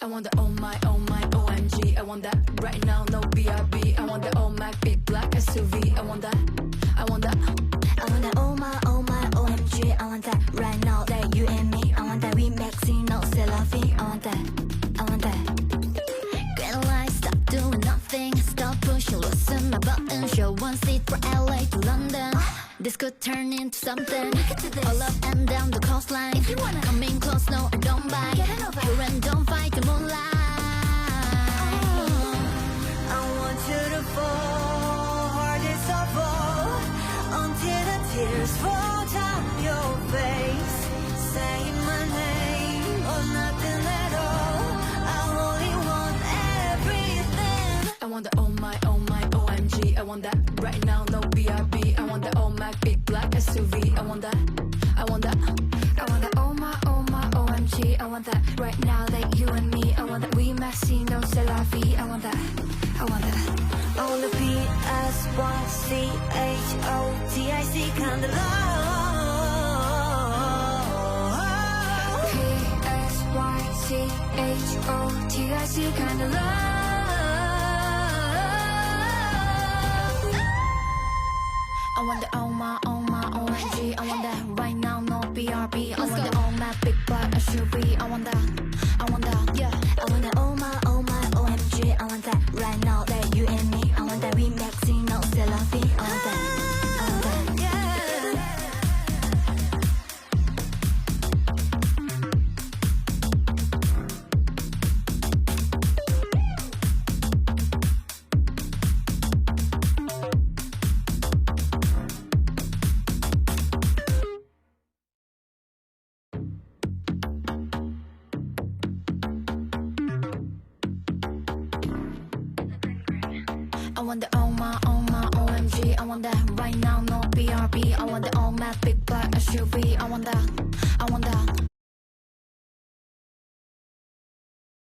I want the oh my OMG. I want that right now, no BRB. I want the oh my big black SUV. I want that, I want that. I want that oh my OMG. I want that right now, that you and me. I want that we maxing, no c'est la vie. I want that, I want that. Green light, stop doing nothing. Stop pushing, loosen my button. Show one seat for LA to London. This could turn into something. All up and down the coastline. If you wanna come in close, no I don't bite. Here and don't fight the moonlight. I want you to fall, hardest of all, until the tears fall down your face. Say my name or nothing at all. I only want everything. I want the oh my OMG. I want that right now, no BRB. I want the oh my big black SUV. I want that, I want that. I want that oh my OMG. I want that right now, that you and me. I want that we messy, no c'est la vie. I want that, I want that. On the PSYCHOTIC kind of love. PSYCHOTIC kind of love. I want the oh my OMG. I want that right now, no BRB. I want the oh my big black SUV. I want that, I want that, yeah. I want the oh my OMG. I want that right now, that you and me. I want that we maxing, no c'est la vie. I want that, I want that, yeah. I want the oh my OMG. I want that right now, no BRB. I want the oh my big black SUV. I want that.